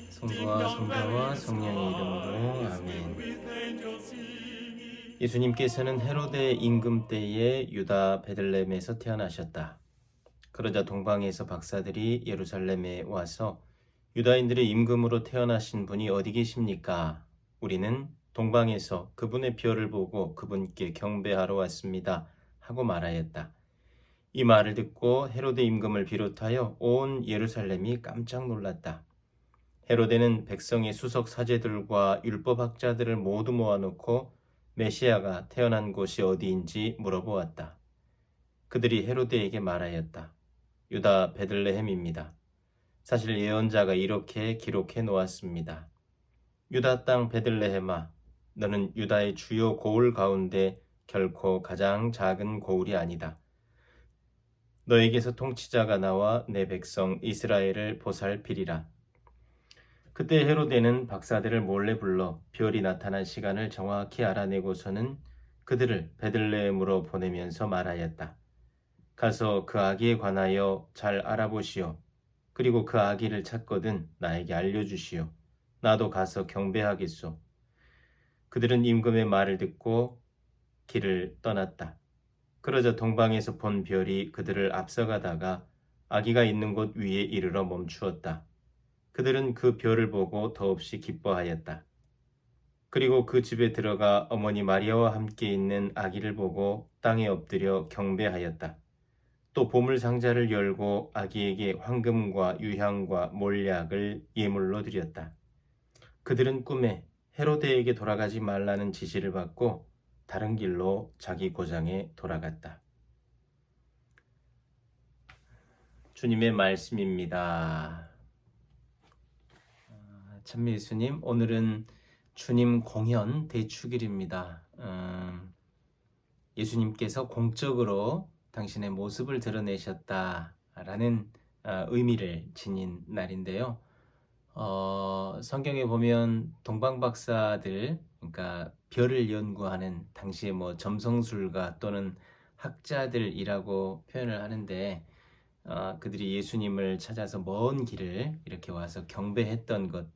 성부와 성자와 성령의 이름으로 아멘. 예수님께서는 헤로데 임금 때에 유다 베들레헴에서 태어나셨다. 그러자 동방에서 박사들이 예루살렘에 와서 유다인들의 임금으로 태어나신 분이 어디 계십니까? 우리는 동방에서 그분의 별을 보고 그분께 경배하러 왔습니다. 하고 말하였다. 이 말을 듣고 헤로데 임금을 비롯하여 온 예루살렘이 깜짝 놀랐다. 헤로데는 백성의 수석 사제들과 율법학자들을 모두 모아놓고 메시아가 태어난 곳이 어디인지 물어보았다. 그들이 헤로데에게 말하였다. 유다 베들레헴입니다. 사실 예언자가 이렇게 기록해 놓았습니다. 유다 땅 베들레헴아, 너는 유다의 주요 고을 가운데 결코 가장 작은 고을이 아니다. 너에게서 통치자가 나와 내 백성 이스라엘을 보살피리라. 그때 헤로데는 박사들을 몰래 불러 별이 나타난 시간을 정확히 알아내고서는 그들을 베들레헴으로 보내면서 말하였다. 가서 그 아기에 관하여 잘 알아보시오. 그리고 그 아기를 찾거든 나에게 알려주시오. 나도 가서 경배하겠소. 그들은 임금의 말을 듣고 길을 떠났다. 그러자 동방에서 본 별이 그들을 앞서가다가 아기가 있는 곳 위에 이르러 멈추었다. 그들은 그 별을 보고 더없이 기뻐하였다. 그리고 그 집에 들어가 어머니 마리아와 함께 있는 아기를 보고 땅에 엎드려 경배하였다. 또 보물 상자를 열고 아기에게 황금과 유향과 몰약을 예물로 드렸다. 그들은 꿈에 헤로데에게 돌아가지 말라는 지시를 받고 다른 길로 자기 고장에 돌아갔다. 주님의 말씀입니다. 참미 예수님, 오늘은 주님 공연 대축일입니다. 예수님께서 공적으로 당신의 모습을 드러내셨다라는 의미를 지닌 날인데요. 성경에 보면 동방박사들, 그러니까 별을 연구하는 당시의 점성술가 또는 학자들이라고 표현을 하는데, 그들이 예수님을 찾아서 먼 길을 이렇게 와서 경배했던 것,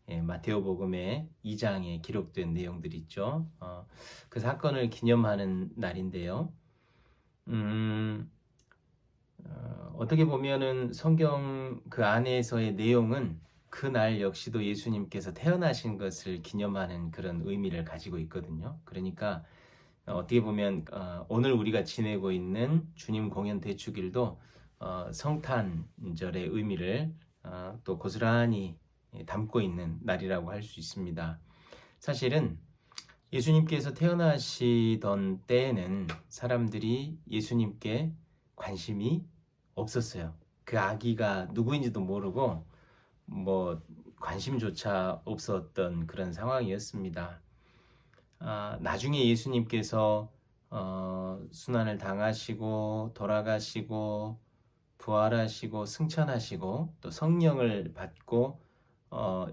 마테오복음의 2장에 기록된 내용들이 있죠. 그 사건을 기념하는 날인데요. 어떻게 보면은 성경 그 안에서의 내용은 그날 역시도 예수님께서 태어나신 것을 기념하는 그런 의미를 가지고 있거든요. 그러니까 어떻게 보면 오늘 우리가 지내고 있는 주님 공연 대축일도 성탄절의 의미를 또 고스란히 담고 있는 날이라고 할 수 있습니다. 사실은 예수님께서 태어나시던 때에는 사람들이 예수님께 관심이 없었어요. 그 아기가 누구인지도 모르고 관심조차 없었던 그런 상황이었습니다. 나중에 예수님께서 순환을 당하시고 돌아가시고 부활하시고 승천하시고 또 성령을 받고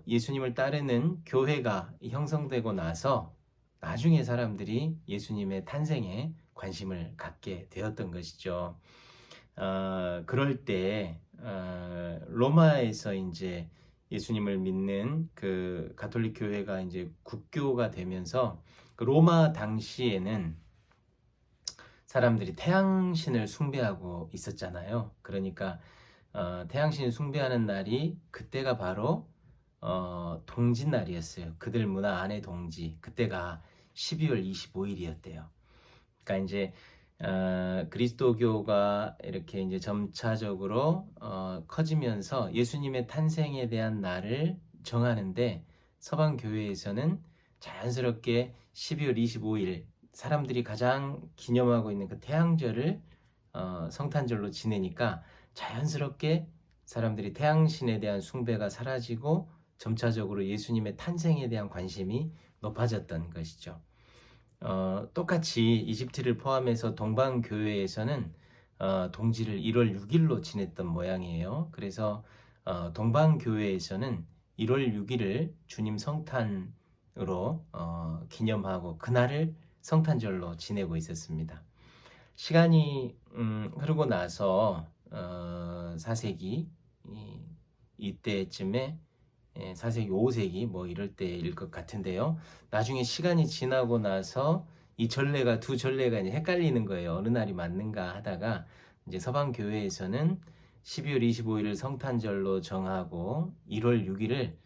예수님을 따르는 교회가 형성되고 나서 나중에 사람들이 예수님의 탄생에 관심을 갖게 되었던 것이죠. 그럴 때 로마에서 이제 예수님을 믿는 그 가톨릭 교회가 이제 국교가 되면서 그 로마 당시에는 사람들이 태양신을 숭배하고 있었잖아요. 그러니까 태양신 숭배하는 날이 그때가 바로 동짓날이었어요. 그들 문화 안의 동지. 그때가 12월 25일이었대요. 그러니까 이제 그리스도교가 이렇게 이제 점차적으로 커지면서 예수님의 탄생에 대한 날을 정하는데 서방 교회에서는 자연스럽게 12월 25일 사람들이 가장 기념하고 있는 그 태양절을 성탄절로 지내니까 자연스럽게 사람들이 태양신에 대한 숭배가 사라지고 점차적으로 예수님의 탄생에 대한 관심이 높아졌던 것이죠. 똑같이 이집트를 포함해서 동방교회에서는 동지를 1월 6일로 지냈던 모양이에요. 그래서 동방교회에서는 1월 6일을 주님 성탄으로 기념하고 그날을 성탄절로 지내고 있었습니다. 시간이 흐르고 나서 4세기 이때쯤에 4세기 5세기 뭐 이럴 때일 것 같은데요. 나중에 시간이 지나고 나서 이 전례가 두 전례가 이제 헷갈리는 거예요. 어느 날이 맞는가 하다가 이제 서방 교회에서는 12월 25일을 성탄절로 정하고 1월 6일을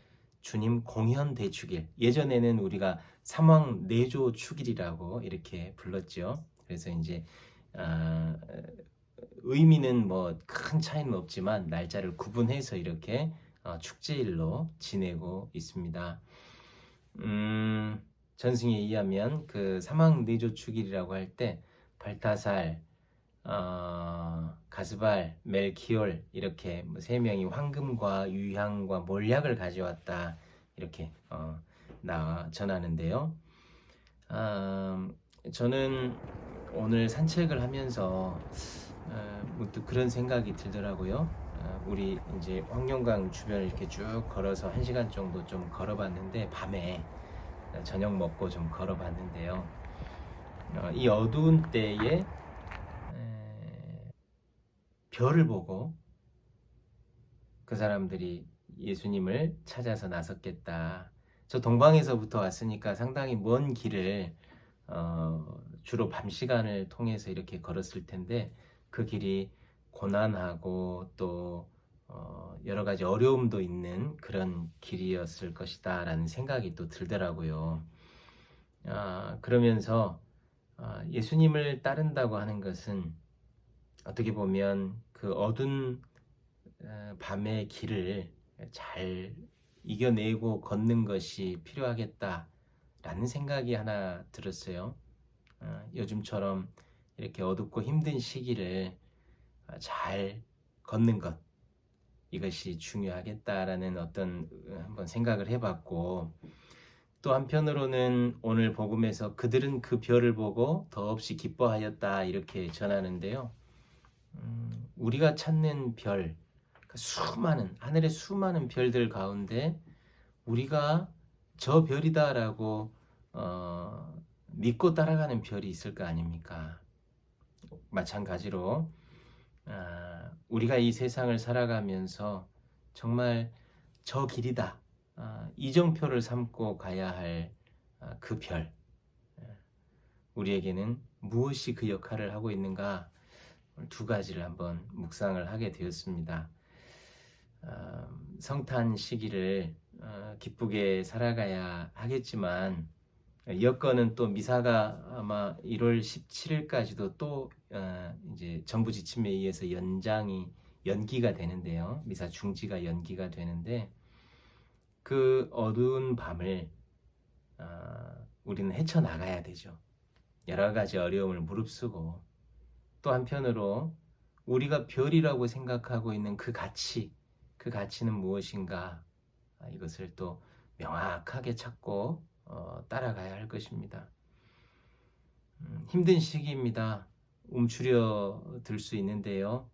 주님 공현 대축일, 예전에는 우리가 삼왕 내조 축일이라고 이렇게 불렀죠. 그래서 이제 의미는 뭐 큰 차이는 없지만 날짜를 구분해서 이렇게 축제일로 지내고 있습니다. 전승에 의하면 그 사막 내조 축일이라고 할 때 발타살, 가스발, 멜키올 이렇게 뭐 세 명이 황금과 유향과 몰약을 가져왔다 이렇게 전하는데요. 저는 오늘 산책을 하면서 문득 그런 생각이 들더라고요. 우리 이제 황룡강 주변을 이렇게 쭉 걸어서 1시간 정도 좀 걸어봤는데, 밤에 저녁 먹고 좀 걸어봤는데요. 이 어두운 때에 별을 보고 그 사람들이 예수님을 찾아서 나섰겠다. 저 동방에서부터 왔으니까 상당히 먼 길을 주로 밤 시간을 통해서 이렇게 걸었을 텐데, 그 길이 고난하고 또 여러 가지 어려움도 있는 그런 길이었을 것이다 라는 생각이 또 들더라고요. 그러면서 예수님을 따른다고 하는 것은 어떻게 보면 그 어두운 밤의 길을 잘 이겨내고 걷는 것이 필요하겠다 라는 생각이 하나 들었어요. 요즘처럼 이렇게 어둡고 힘든 시기를 잘 걷는 것, 이것이 중요하겠다라는 어떤 한번 생각을 해봤고, 또 한편으로는 오늘 복음에서 그들은 그 별을 보고 더없이 기뻐하였다 이렇게 전하는데요. 우리가 찾는 별, 수많은 하늘의 수많은 별들 가운데 우리가 저 별이다라고 믿고 따라가는 별이 있을 거 아닙니까? 마찬가지로 우리가 이 세상을 살아가면서 정말 저 길이다, 이정표를 삼고 가야 할 그 별, 우리에게는 무엇이 그 역할을 하고 있는가, 두 가지를 한번 묵상을 하게 되었습니다. 성탄 시기를 기쁘게 살아가야 하겠지만, 여건은 또 미사가 아마 1월 17일까지도 또 이제 정부 지침에 의해서 연기가 되는데요. 미사 중지가 연기가 되는데, 그 어두운 밤을 우리는 헤쳐나가야 되죠. 여러 가지 어려움을 무릅쓰고, 또 한편으로 우리가 별이라고 생각하고 있는 그 가치는 무엇인가, 이것을 또 명확하게 찾고 따라가야 할 것입니다. 힘든 시기입니다. 움츠려 들 수 있는데요.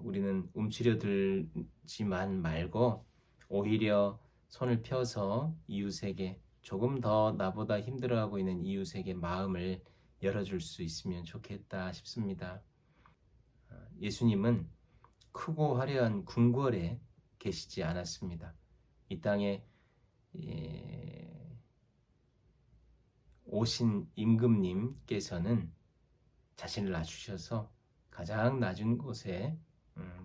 우리는 움츠려 들지만 말고 오히려 손을 펴서 이웃에게, 조금 더 나보다 힘들어하고 있는 이웃에게 마음을 열어줄 수 있으면 좋겠다 싶습니다. 예수님은 크고 화려한 궁궐에 계시지 않았습니다. 이 땅에 오신 임금님께서는 자신을 낮추셔서 가장 낮은 곳에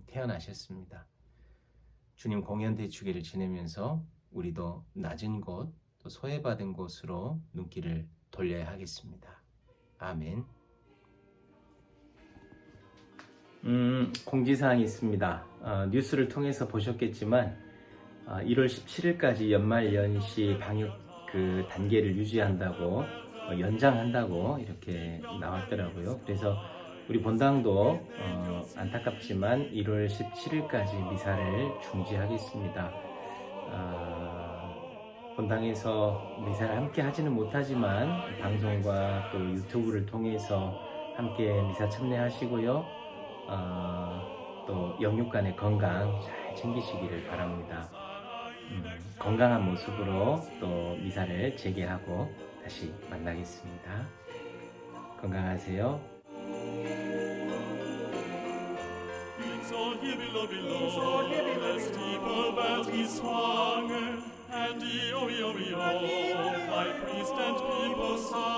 태어나셨습니다. 주님 공연 대축일을 지내면서 우리도 낮은 곳, 또 소외받은 곳으로 눈길을 돌려야 하겠습니다. 아멘. 공지사항이 있습니다. 뉴스를 통해서 보셨겠지만 1월 17일까지 연말연시 방역 그 단계를 유지한다고, 연장한다고 이렇게 나왔더라고요. 그래서 우리 본당도 안타깝지만 1월 17일까지 미사를 중지하겠습니다. 본당에서 미사를 함께 하지는 못하지만 방송과 또 유튜브를 통해서 함께 미사 참여하시고요. 또 영육간의 건강 잘 챙기시기를 바랍니다. 건강한 모습으로 또 미사를 재개하고 다시 만나겠습니다. 건강하세요. So here below, the steeple bells he swung, and E-O, E-O, E-O, high priest and people sang.